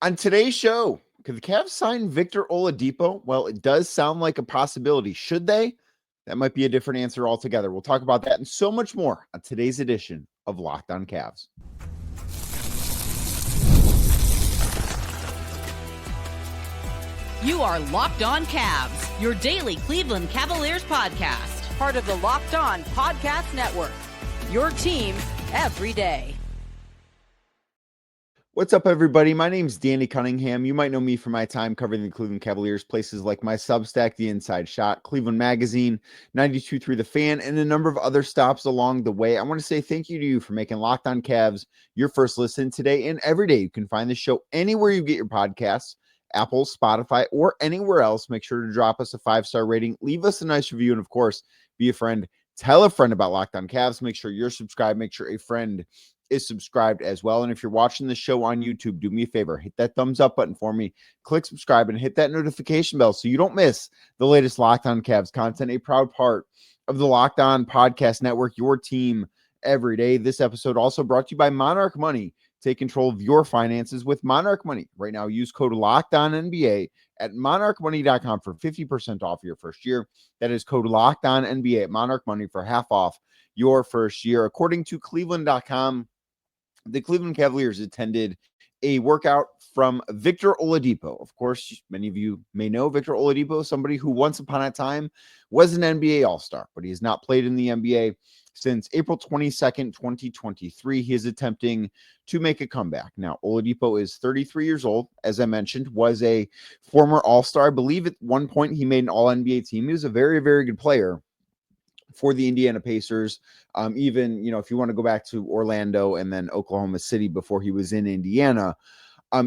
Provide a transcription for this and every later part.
On today's show, could the Cavs sign Victor Oladipo? Well, it does sound like a possibility. Should they? That might be a different answer altogether. We'll talk about that and so much more on today's edition of Locked On Cavs. You are Locked On Cavs, your daily Cleveland Cavaliers podcast. Part of the Locked On Podcast Network, your team every day. What's up, everybody? My name's Danny Cunningham. You might know me from my time covering the Cleveland Cavaliers, places like my Substack, The Inside Shot, Cleveland Magazine, 92.3 The Fan, and a number of other stops along the way. I want to say thank you to you for making Locked On Cavs your first listen today and every day. You can find the show anywhere you get your podcasts, Apple, Spotify, or anywhere else. Make sure to drop us a 5-star rating, leave us a nice review, and of course, be a friend. Tell a friend about Locked On Cavs. Make sure you're subscribed. Make sure a friend is subscribed as well. And if you're watching the show on YouTube, do me a favor, hit that thumbs up button for me, click subscribe, and hit that notification bell so you don't miss the latest Locked On Cavs content, a proud part of the Locked On Podcast Network, your team every day. This episode also brought to you by Monarch Money. Take control of your finances with Monarch Money. Right now, use code LOCKEDONNBA at monarchmoney.com for 50% off your first year. That is code LOCKEDONNBA at Monarch Money for half off your first year. According to Cleveland.com, the Cleveland Cavaliers attended a workout from Victor Oladipo. Of course, many of you may know Victor Oladipo, somebody who once upon a time was an NBA All-Star, but he has not played in the NBA since April 22nd, 2023. He is attempting to make a comeback. Now, Oladipo is 33 years old, as I mentioned, was a former All-Star. I believe at one point he made an All-NBA team. He was a very, very good player for the Indiana Pacers. Even, if you want to go back to Orlando and then Oklahoma City before he was in Indiana,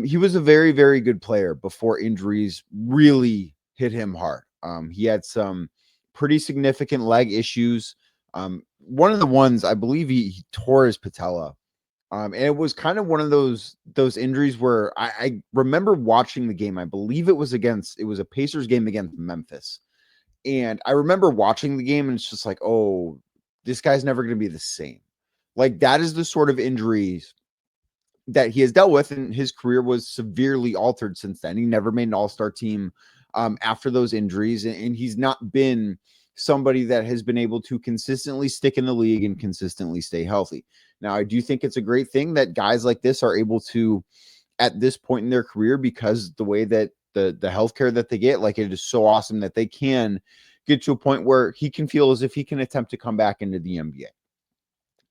he was a very, very good player before injuries really hit him hard. He had some pretty significant leg issues. One of the ones, I believe he tore his patella. And it was kind of one of those injuries where I remember watching the game. I believe it was a Pacers game against Memphis. And I remember watching the game and it's just like, oh, this guy's never going to be the same. Like, that is the sort of injuries that he has dealt with, and his career was severely altered since then. He never made an all-star team after those injuries, and he's not been somebody that has been able to consistently stick in the league and consistently stay healthy. Now, I do think it's a great thing that guys like this are able to, at this point in their career, because the way that the healthcare that they get, like, it is so awesome that they can get to a point where he can feel as if he can attempt to come back into the NBA.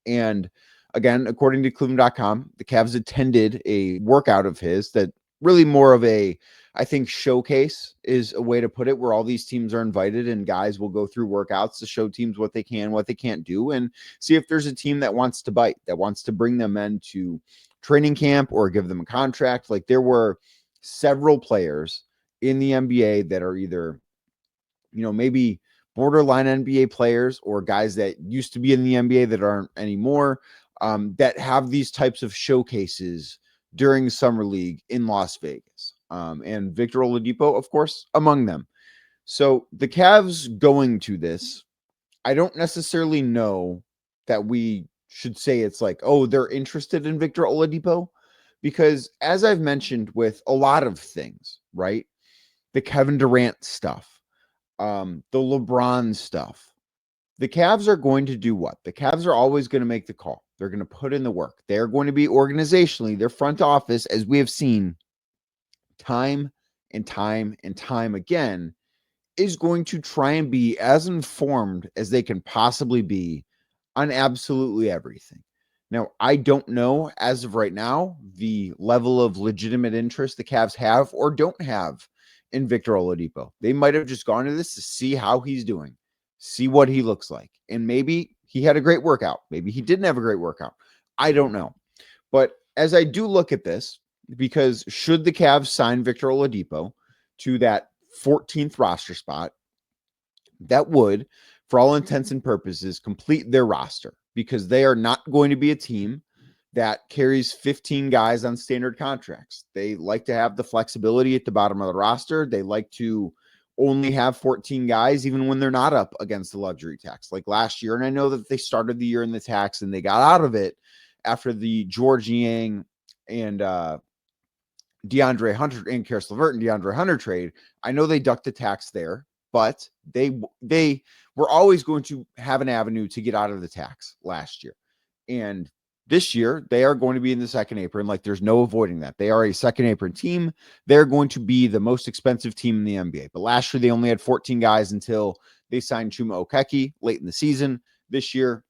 And again, according to Cleveland.com, the Cavs attended a workout of his that really more of a, I think, showcase is a way to put it, where all these teams are invited and guys will go through workouts to show teams what they can, what they can't do, and see if there's a team that wants to bite, that wants to bring them into training camp or give them a contract. Like, there were several players in the NBA that are either, maybe borderline NBA players or guys that used to be in the NBA that aren't anymore, that have these types of showcases during Summer League in Las Vegas. And Victor Oladipo, of course, among them. So the Cavs going to this, I don't necessarily know that we should say it's like, oh, they're interested in Victor Oladipo, because as I've mentioned with a lot of things, right? The Kevin Durant stuff, the LeBron stuff, the Cavs are going to do what? The Cavs are always going to make the call. They're going to put in the work. They're going to be organizationally, their front office, as we have seen time and time and time again, is going to try and be as informed as they can possibly be on absolutely everything. Now, I don't know as of right now the level of legitimate interest the Cavs have or don't have in Victor Oladipo. They might have just gone to this to see how he's doing, see what he looks like. And maybe he had a great workout. Maybe he didn't have a great workout. I don't know. But as I do look at this, because should the Cavs sign Victor Oladipo to that 14th roster spot, that would, for all intents and purposes, complete their roster, because they are not going to be a team that carries 15 guys on standard contracts. They like to have the flexibility at the bottom of the roster. They like to only have 14 guys, even when they're not up against the luxury tax, like last year. And I know that they started the year in the tax and they got out of it after the George Yang and DeAndre Hunter and Karis LeVert and DeAndre Hunter trade, I know they ducked the tax there, but they were always going to have an avenue to get out of the tax last year. And this year, they are going to be in the second apron. Like, there's no avoiding that. They are a second apron team. They're going to be the most expensive team in the NBA. But last year, they only had 14 guys until they signed Chuma Okeke late in the season. This year,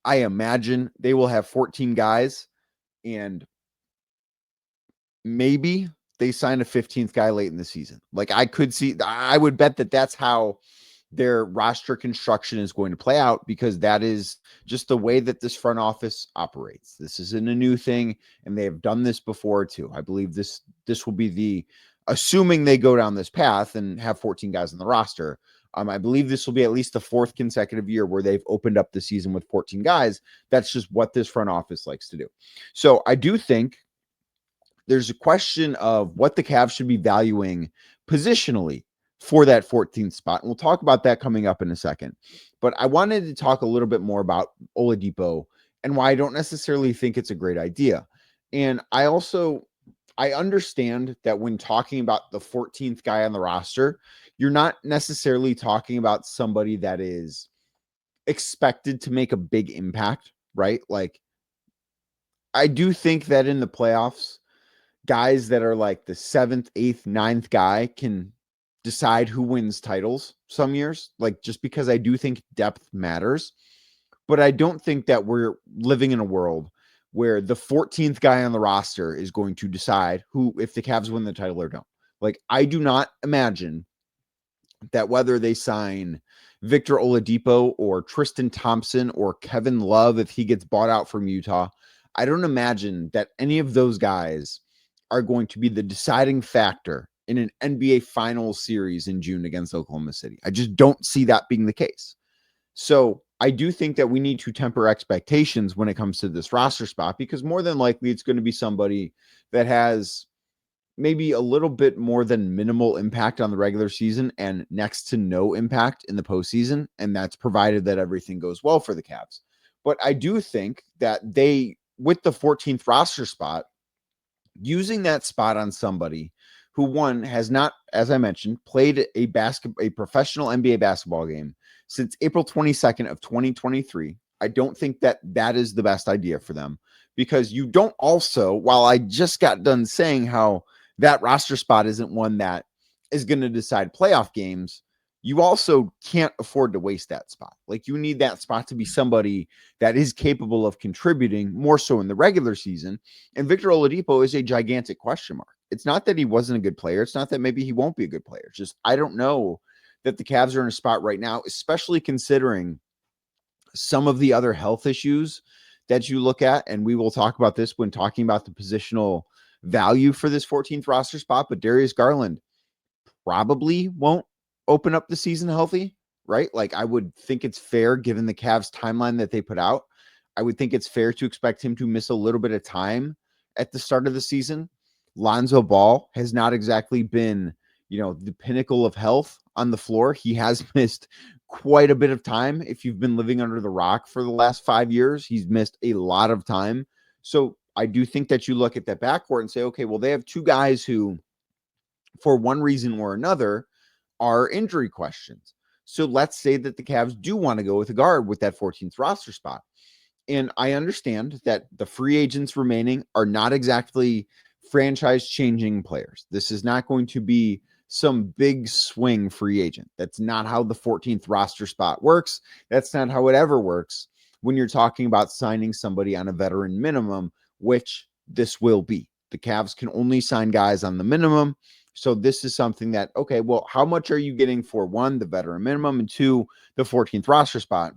I imagine they will have 14 guys, and maybe they sign a 15th guy late in the season. Like, I would bet that that's how their roster construction is going to play out, because that is just the way that this front office operates. This isn't a new thing, and they have done this before too. I believe this will be assuming they go down this path and have 14 guys on the roster. I believe this will be at least the fourth consecutive year where they've opened up the season with 14 guys. That's just what this front office likes to do. So I do think there's a question of what the Cavs should be valuing positionally for that 14th spot. And we'll talk about that coming up in a second. But I wanted to talk a little bit more about Oladipo and why I don't necessarily think it's a great idea. And I understand that when talking about the 14th guy on the roster, you're not necessarily talking about somebody that is expected to make a big impact, right? Like, I do think that in the playoffs, guys that are like the 7th, 8th, 9th guy can decide who wins titles some years, like, just because I do think depth matters. But I don't think that we're living in a world where the 14th guy on the roster is going to decide if the Cavs win the title or don't. Like, I do not imagine that whether they sign Victor Oladipo or Tristan Thompson or Kevin Love, if he gets bought out from Utah, I don't imagine that any of those guys are going to be the deciding factor in an NBA Finals series in June against Oklahoma City. I just don't see that being the case. So I do think that we need to temper expectations when it comes to this roster spot, because more than likely it's going to be somebody that has maybe a little bit more than minimal impact on the regular season and next to no impact in the postseason. And that's provided that everything goes well for the Cavs. But I do think that with the 14th roster spot, using that spot on somebody who, one, has not, as I mentioned, played a professional NBA basketball game since April 22nd of 2023. I don't think that is the best idea for them, because you don't also, while I just got done saying how that roster spot isn't one that is going to decide playoff games, you also can't afford to waste that spot. Like, you need that spot to be somebody that is capable of contributing more so in the regular season. And Victor Oladipo is a gigantic question mark. It's not that he wasn't a good player. It's not that maybe he won't be a good player. It's just, I don't know that the Cavs are in a spot right now, especially considering some of the other health issues that you look at. And we will talk about this when talking about the positional value for this 14th roster spot. But Darius Garland probably won't open up the season healthy, right? Like, I would think it's fair, given the Cavs timeline that they put out, I would think it's fair to expect him to miss a little bit of time at the start of the season. Lonzo Ball has not exactly been, the pinnacle of health on the floor. He has missed quite a bit of time. If you've been living under the rock for the last 5 years, he's missed a lot of time. So I do think that you look at that backcourt and say, okay, well, they have two guys who, for one reason or another, are injury questions. So let's say that the Cavs do want to go with a guard with that 14th roster spot. And I understand that the free agents remaining are not exactly franchise-changing players. This is not going to be some big swing free agent. That's not how the 14th roster spot works. That's not how it ever works when you're talking about signing somebody on a veteran minimum, which this will be. The Cavs can only sign guys on the minimum. So this is something that, okay, well, how much are you getting for, one, the veteran minimum, and two, the 14th roster spot?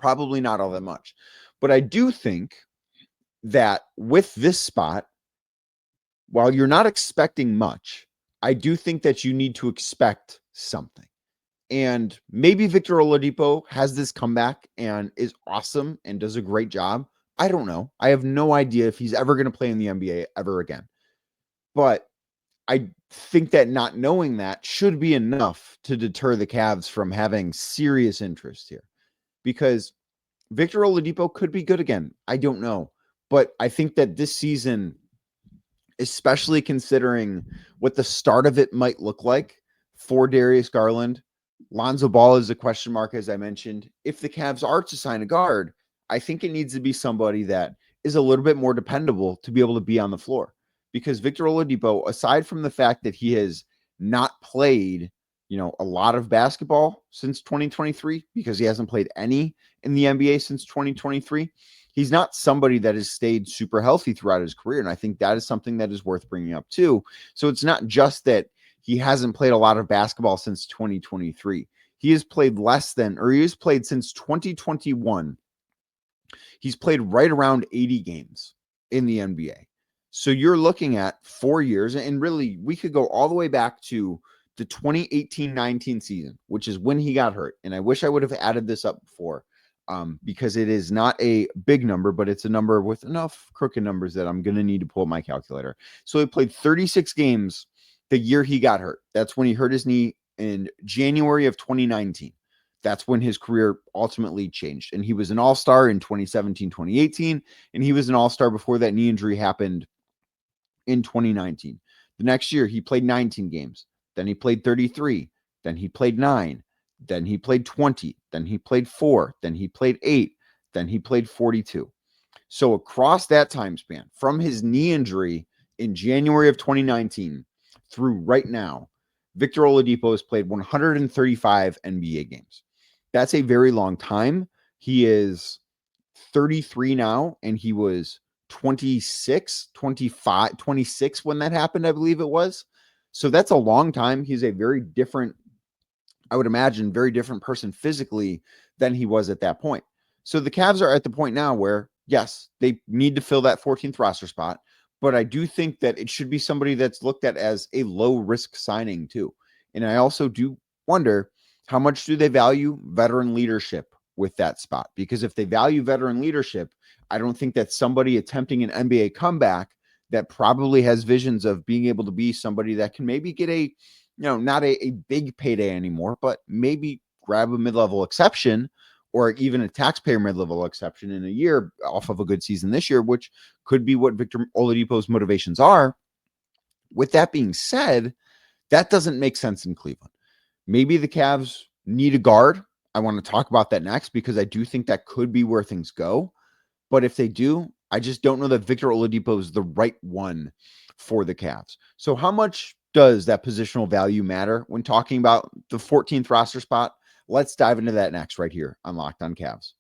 Probably not all that much. But I do think that with this spot, while you're not expecting much, I do think that you need to expect something. And maybe Victor Oladipo has this comeback and is awesome and does a great job. I don't know. I have no idea if he's ever going to play in the NBA ever again. But I think that not knowing that should be enough to deter the Cavs from having serious interest here, because Victor Oladipo could be good again. I don't know. But I think that this season especially considering what the start of it might look like for Darius Garland. Lonzo Ball is a question mark, as I mentioned. If the Cavs are to sign a guard, I think it needs to be somebody that is a little bit more dependable to be able to be on the floor. Because Victor Oladipo, aside from the fact that he has not played, a lot of basketball since 2023, because he hasn't played any in the NBA since 2023, he's not somebody that has stayed super healthy throughout his career. And I think that is something that is worth bringing up too. So it's not just that he hasn't played a lot of basketball since 2023. He has played he has played since 2021. He's played right around 80 games in the NBA. So you're looking at 4 years, and really we could go all the way back to the 2018-19 season, which is when he got hurt. And I wish I would have added this up before, because it is not a big number, but it's a number with enough crooked numbers that I'm going to need to pull up my calculator. So he played 36 games the year he got hurt. That's when he hurt his knee in January of 2019. That's when his career ultimately changed. And he was an all-star in 2017, 2018. And he was an all-star before that knee injury happened in 2019. The next year, he played 19 games. Then he played 33. Then he played 9. Then he played 20. Then he played 4. Then he played 8. Then he played 42. So across that time span, from his knee injury in January of 2019 through right now, Victor Oladipo has played 135 NBA games. That's a very long time. He is 33 now, and he was 26 when that happened, I believe it was. So that's a long time. He's a very different, I would imagine, very different person physically than he was at that point. So the Cavs are at the point now where, yes, they need to fill that 14th roster spot, but I do think that it should be somebody that's looked at as a low-risk signing too. And I also do wonder, how much do they value veteran leadership with that spot? Because if they value veteran leadership, I don't think that somebody attempting an NBA comeback that probably has visions of being able to be somebody that can maybe get a, not a big payday anymore, but maybe grab a mid-level exception or even a taxpayer mid-level exception in a year off of a good season this year, which could be what Victor Oladipo's motivations are. With that being said, that doesn't make sense in Cleveland. Maybe the Cavs need a guard. I want to talk about that next because I do think that could be where things go. But if they do, I just don't know that Victor Oladipo is the right one for the Cavs. So how much does that positional value matter when talking about the 14th roster spot? Let's dive into that next right here on Locked On Cavs.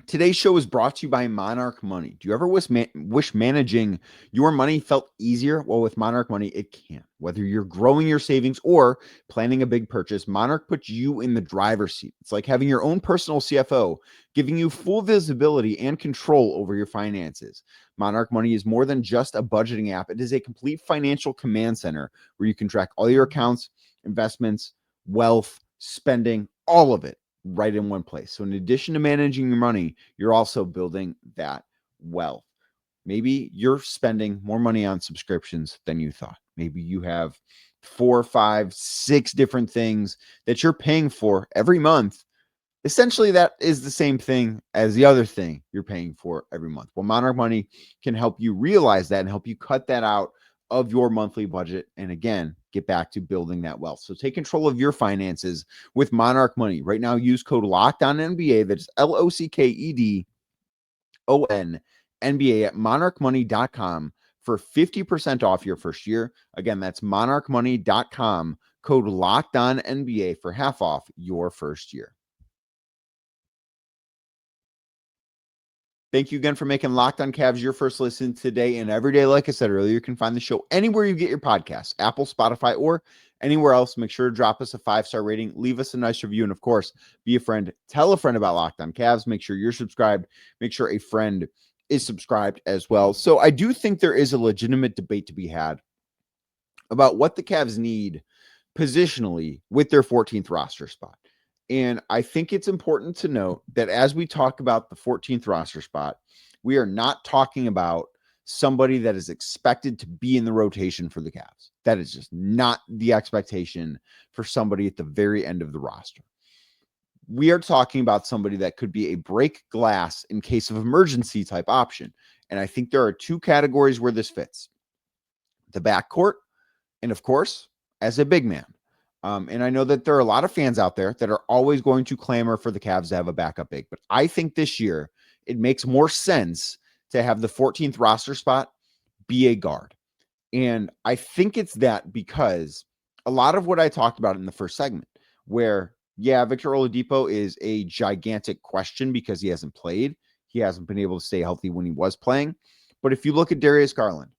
Today's show is brought to you by Monarch Money. Do you ever wish managing your money felt easier? Well, with Monarch Money, it can. Whether you're growing your savings or planning a big purchase, Monarch puts you in the driver's seat. It's like having your own personal CFO, giving you full visibility and control over your finances. Monarch Money is more than just a budgeting app. It is a complete financial command center where you can track all your accounts, investments, wealth, spending, all of it right in one place. So in addition to managing your money, you're also building that wealth. Maybe you're spending more money on subscriptions than you thought. Maybe you have 4, 5, 6 different things that you're paying for every month. Essentially, that is the same thing as the other thing you're paying for every month. Well, Monarch Money can help you realize that and help you cut that out of your monthly budget. And again, get back to building that wealth. So take control of your finances with Monarch Money. Right now, use code LOCKEDONNBA. That's LOCKEDON NBA at monarchmoney.com for 50% off your first year. Again, that's monarchmoney.com, code LOCKEDONNBA for half off your first year. Thank you again for making Locked On Cavs your first listen today and every day. Like I said earlier, you can find the show anywhere you get your podcasts, Apple, Spotify, or anywhere else. Make sure to drop us a 5-star rating, leave us a nice review, and of course, be a friend. Tell a friend about Locked On Cavs. Make sure you're subscribed. Make sure a friend is subscribed as well. So I do think there is a legitimate debate to be had about what the Cavs need positionally with their 14th roster spot. And I think it's important to note that as we talk about the 14th roster spot, we are not talking about somebody that is expected to be in the rotation for the Cavs. That is just not the expectation for somebody at the very end of the roster. we are talking about somebody that could be a break glass in case of emergency type option. And I think there are two categories where this fits: the backcourt, and of course, as a big man. And I know that there are a lot of fans out there that are always going to clamor for the Cavs to have a backup big, but I think this year it makes more sense to have the 14th roster spot be a guard. And I think it's that because a lot of what I talked about in the first segment, where, yeah, Victor Oladipo is a gigantic question because he hasn't played. He hasn't been able to stay healthy when he was playing. But if you look at Darius Garland,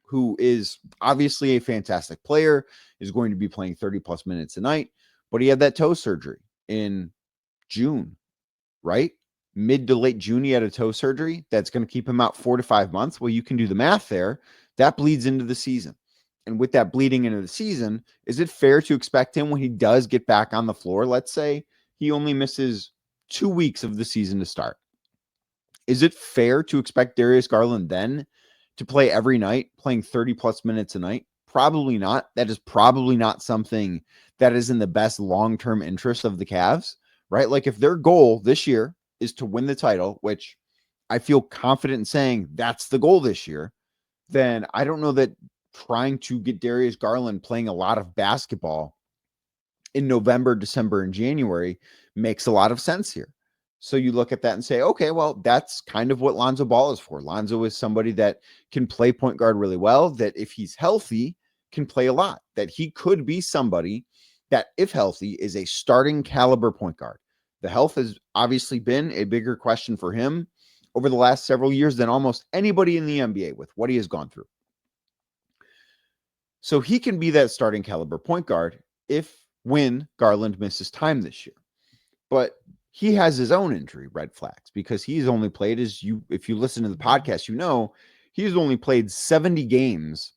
who is obviously a fantastic player, is going to be playing 30 plus minutes a night, but he had that toe surgery in June, right? Mid to late June, he had a toe surgery that's going to keep him out 4 to 5 months. Well, you can do the math there. That bleeds into the season. And with that bleeding into the season, is it fair to expect him when he does get back on the floor? Let's say he only misses 2 weeks of the season to start. Is it fair to expect Darius Garland then to play every night, playing 30 plus minutes a night? Probably not. That is probably not something that is in the best long-term interest of the Cavs, right? Like if their goal this year is to win the title, which I feel confident in saying that's the goal this year, then I don't know that trying to get Darius Garland playing a lot of basketball in November, December, and January makes a lot of sense here. So you look at that and say, okay, well, that's kind of what Lonzo Ball is for. Lonzo is somebody that can play point guard really well, that if he's healthy, can play a lot, that he could be somebody that, if healthy, is a starting caliber point guard. The health has obviously been a bigger question for him over the last several years than almost anybody in the NBA with what he has gone through. So he can be that starting caliber point guard when Garland misses time this year. But he has his own injury red flags because he's only played, if you listen to the podcast, you know, he's only played 70 games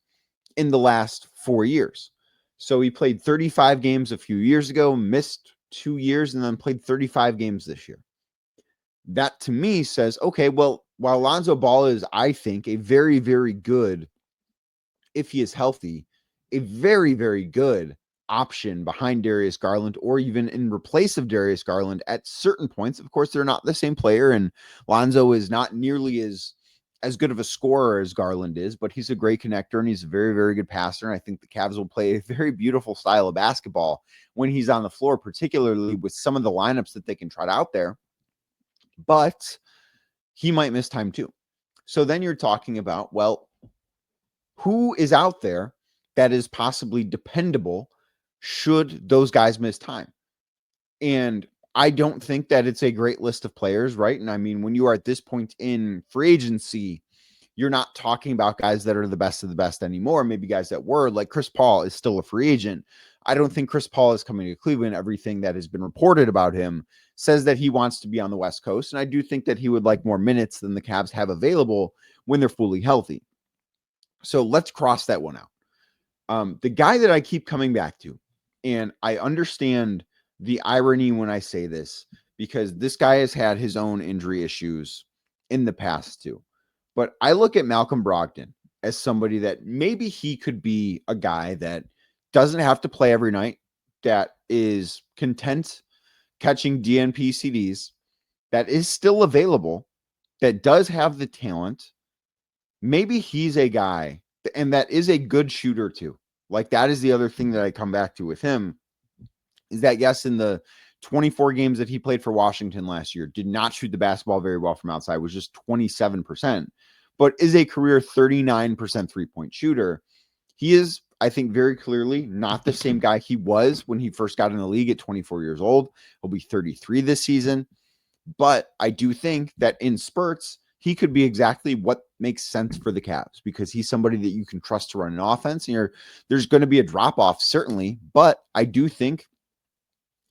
in the last 4 years. So he played 35 games a few years ago, missed 2 years, and then played 35 games this year. That to me says, okay, well, while Lonzo Ball is, I think, a very, very good, if he is healthy, a very, very good option behind Darius Garland, or even in replace of Darius Garland at certain points. Of course, they're not the same player, and Lonzo is not nearly as good of a scorer as Garland is, but he's a great connector and he's a very, very good passer. And I think the Cavs will play a very beautiful style of basketball when he's on the floor, particularly with some of the lineups that they can trot out there. But he might miss time too. So then you're talking about, well, who is out there that is possibly dependable should those guys miss time? And I don't think that it's a great list of players, right? And I mean, when you are at this point in free agency, you're not talking about guys that are the best of the best anymore. Maybe guys that were, like Chris Paul is still a free agent. I don't think Chris Paul is coming to Cleveland. Everything that has been reported about him says that he wants to be on the West Coast. And I do think that he would like more minutes than the Cavs have available when they're fully healthy. So let's cross that one out. The guy that I keep coming back to, and I understand the irony when I say this, because this guy has had his own injury issues in the past too. But I look at Malcolm Brogdon as somebody that maybe he could be a guy that doesn't have to play every night, that is content catching DNP CDs, that is still available, that does have the talent. Maybe he's a guy, and that is a good shooter too. Like, that is the other thing that I come back to with him, is that, yes, in the 24 games that he played for Washington last year, did not shoot the basketball very well from outside, was just 27%, but is a career 39% three-point shooter. He is, I think, very clearly not the same guy he was when he first got in the league at 24 years old. He'll be 33 this season. But I do think that in spurts, he could be exactly what makes sense for the Cavs, because he's somebody that you can trust to run an offense. And there's going to be a drop-off, certainly, but I do think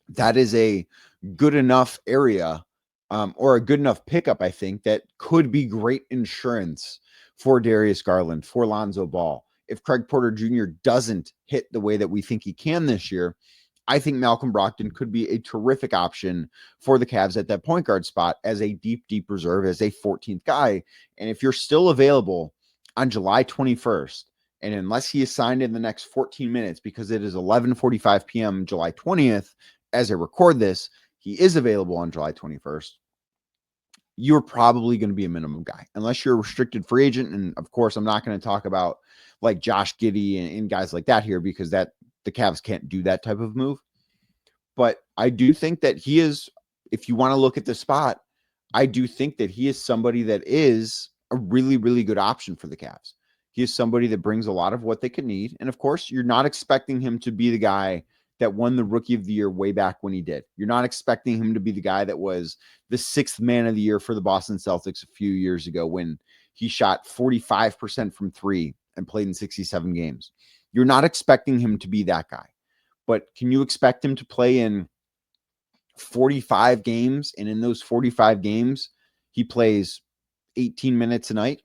that is a good enough area, or a good enough pickup, I think, that could be great insurance for Darius Garland, for Lonzo Ball. If Craig Porter Jr. doesn't hit the way that we think he can this year, I think Malcolm Brogdon could be a terrific option for the Cavs at that point guard spot as a deep, deep reserve, as a 14th guy. And if you're still available on July 21st, and unless he is signed in the next 14 minutes, because it is 11:45 p.m. July 20th, as I record this, he is available on July 21st, you're probably going to be a minimum guy unless you're a restricted free agent. And of course, I'm not going to talk about like Josh Giddey and guys like that here because the Cavs can't do that type of move. But I do think that he is, if you want to look at the spot, I do think that he is somebody that is a really, really good option for the Cavs. He is somebody that brings a lot of what they could need. And of course, you're not expecting him to be the guy that won the Rookie of the Year way back when he did. You're not expecting him to be the guy that was the 6th man of the year for the Boston Celtics a few years ago when he shot 45% from three and played in 67 games. You're not expecting him to be that guy. But can you expect him to play in 45 games? And in those 45 games, he plays 18 minutes a night.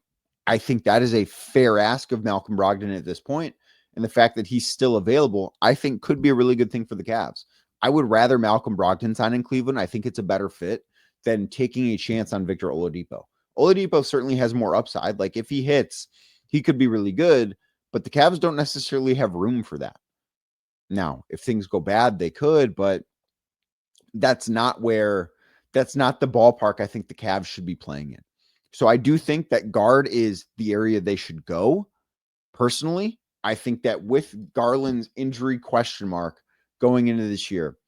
I think that is a fair ask of Malcolm Brogdon at this point. And the fact that he's still available, I think could be a really good thing for the Cavs. I would rather Malcolm Brogdon sign in Cleveland. I think it's a better fit than taking a chance on Victor Oladipo. Oladipo certainly has more upside. Like if he hits, he could be really good, but the Cavs don't necessarily have room for that. Now, if things go bad, they could, but that's not the ballpark I think the Cavs should be playing in. So I do think that guard is the area they should go. Personally, I think that with Garland's injury question mark going into this year,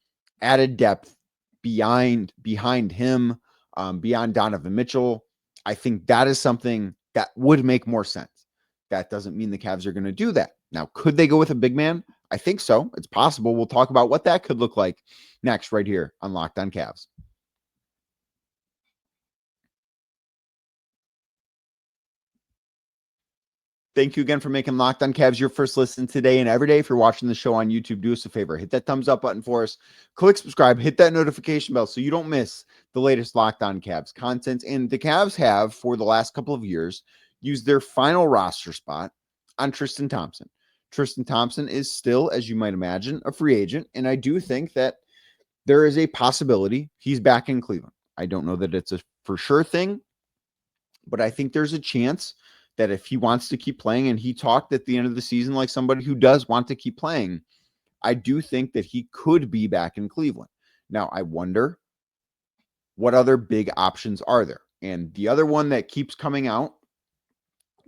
added depth behind him, beyond Donovan Mitchell, I think that is something that would make more sense. That doesn't mean the Cavs are going to do that. Now, could they go with a big man? I think so. It's possible. We'll talk about what that could look like next right here on Locked On Cavs. Thank you again for making Locked On Cavs your first listen today and every day. If you're watching the show on YouTube, do us a favor. Hit that thumbs up button for us. Click subscribe. Hit that notification bell so you don't miss the latest Locked On Cavs content. And the Cavs have, for the last couple of years, used their final roster spot on Tristan Thompson. Tristan Thompson is still, as you might imagine, a free agent. And I do think that there is a possibility he's back in Cleveland. I don't know that it's a for sure thing, but I think there's a chance that if he wants to keep playing, and he talked at the end of the season like somebody who does want to keep playing, I do think that he could be back in Cleveland. Now, I wonder what other big options are there. And the other one that keeps coming out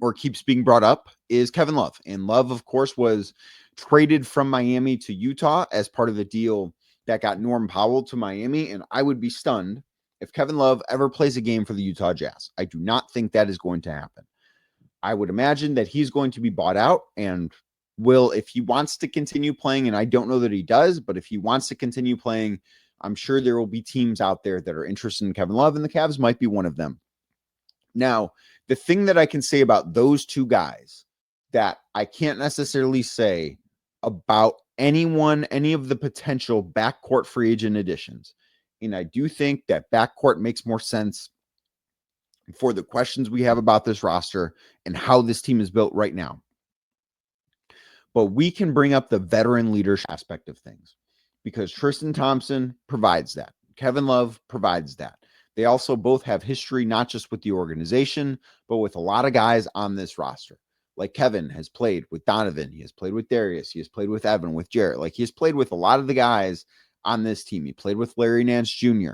or keeps being brought up is Kevin Love. And Love, of course, was traded from Miami to Utah as part of the deal that got Norm Powell to Miami. And I would be stunned if Kevin Love ever plays a game for the Utah Jazz. I do not think that is going to happen. I would imagine that he's going to be bought out and will, if he wants to continue playing, and I don't know that he does, but if he wants to continue playing, I'm sure there will be teams out there that are interested in Kevin Love, and the Cavs might be one of them. Now, the thing that I can say about those two guys that I can't necessarily say about any of the potential backcourt free agent additions, and I do think that backcourt makes more sense for the questions we have about this roster and how this team is built right now. But we can bring up the veteran leadership aspect of things because Tristan Thompson provides that. Kevin Love provides that. They also both have history, not just with the organization, but with a lot of guys on this roster. Like Kevin has played with Donovan. He has played with Darius. He has played with Evan, with Jarrett. Like he has played with a lot of the guys on this team. He played with Larry Nance Jr.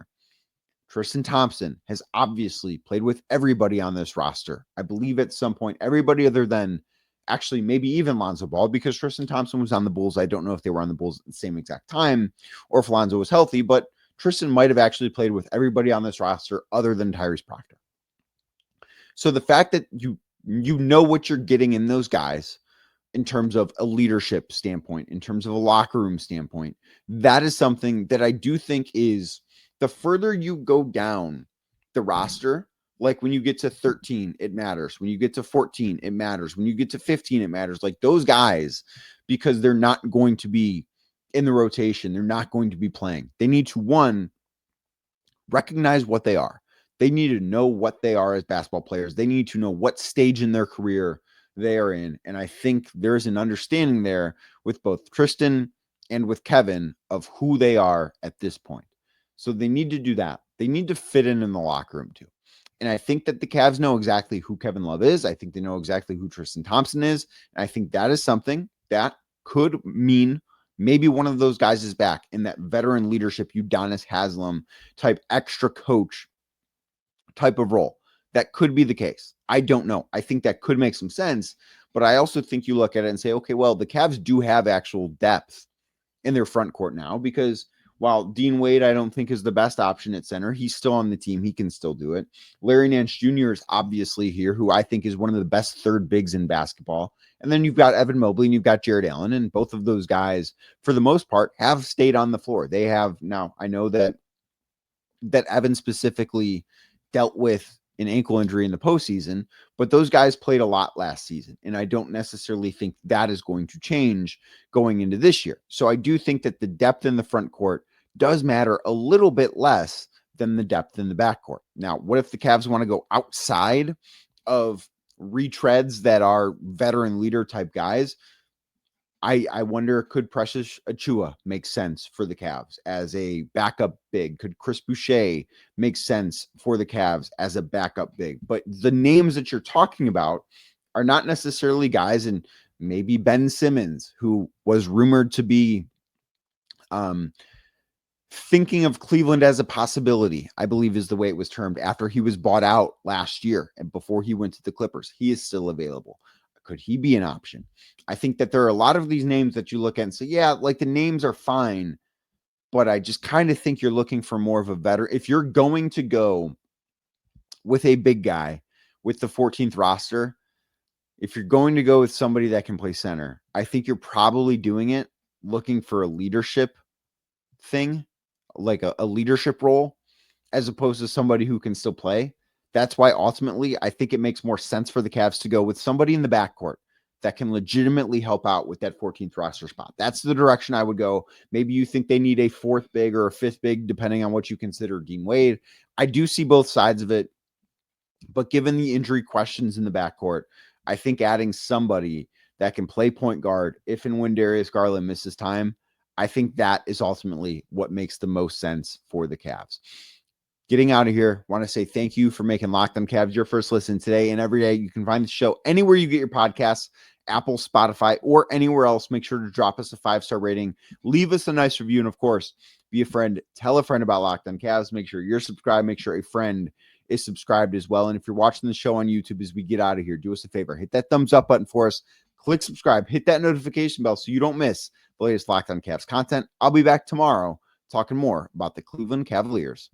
Tristan Thompson has obviously played with everybody on this roster. I believe at some point, everybody other than actually maybe even Lonzo Ball, because Tristan Thompson was on the Bulls. I don't know if they were on the Bulls at the same exact time or if Lonzo was healthy, but Tristan might have actually played with everybody on this roster other than Tyrese Proctor. So the fact that you know what you're getting in those guys in terms of a leadership standpoint, in terms of a locker room standpoint, that is something that I do think is the further you go down the roster, like when you get to 13, it matters. When you get to 14, it matters. When you get to 15, it matters. Like those guys, because they're not going to be in the rotation, they're not going to be playing. They need to, one, recognize what they are. They need to know what they are as basketball players. They need to know what stage in their career they are in. And I think there's an understanding there with both Tristan and with Kevin of who they are at this point. So they need to do that. They need to fit in the locker room too. And I think that the Cavs know exactly who Kevin Love is. I think they know exactly who Tristan Thompson is. And I think that is something that could mean Maybe one of those guys is back in that veteran leadership, Udonis Haslem type extra coach type of role. That could be the case. I don't know. I think that could make some sense, but I also think you look at it and say, okay, well, the Cavs do have actual depth in their front court now, because while Dean Wade, I don't think is the best option at center, he's still on the team. He can still do it. Larry Nance Jr. is obviously here, who I think is one of the best third bigs in basketball. And then you've got Evan Mobley and you've got Jared Allen, and both of those guys, for the most part, have stayed on the floor. They have now. I know that Evan specifically dealt with an ankle injury in the postseason, but those guys played a lot last season. And I don't necessarily think that is going to change going into this year. So I do think that the depth in the front court does matter a little bit less than the depth in the backcourt. Now, what if the Cavs want to go outside of retreads that are veteran leader type guys? I wonder, could Precious Achiuwa make sense for the Cavs as a backup big? Could Chris Boucher make sense for the Cavs as a backup big? But the names that you're talking about are not necessarily guys, and maybe Ben Simmons, who was rumored to be thinking of Cleveland as a possibility, I believe is the way it was termed, after he was bought out last year and before he went to the Clippers. He is still available. Could he be an option? I think that there are a lot of these names that you look at and say, yeah, like the names are fine, but I just kind of think you're looking for more of a veteran. If you're going to go with a big guy with the 14th roster, if you're going to go with somebody that can play center, I think you're probably doing it looking for a leadership thing, like a leadership role, as opposed to somebody who can still play. That's why ultimately I think it makes more sense for the Cavs to go with somebody in the backcourt that can legitimately help out with that 14th roster spot. That's the direction I would go. Maybe you think they need a fourth big or a fifth big, depending on what you consider Dean Wade. I do see both sides of it, but given the injury questions in the backcourt, I think adding somebody that can play point guard if and when Darius Garland misses time, I think that is ultimately what makes the most sense for the Cavs. Getting out of here, want to say thank you for making Locked On Cavs your first listen today and every day. You can find the show anywhere you get your podcasts, Apple, Spotify, or anywhere else. Make sure to drop us a 5-star rating. Leave us a nice review. And of course, be a friend. Tell a friend about Locked On Cavs. Make sure you're subscribed. Make sure a friend is subscribed as well. And if you're watching the show on YouTube as we get out of here, do us a favor. Hit that thumbs up button for us. Click subscribe. Hit that notification bell so you don't miss the latest Locked On Cavs content. I'll be back tomorrow talking more about the Cleveland Cavaliers.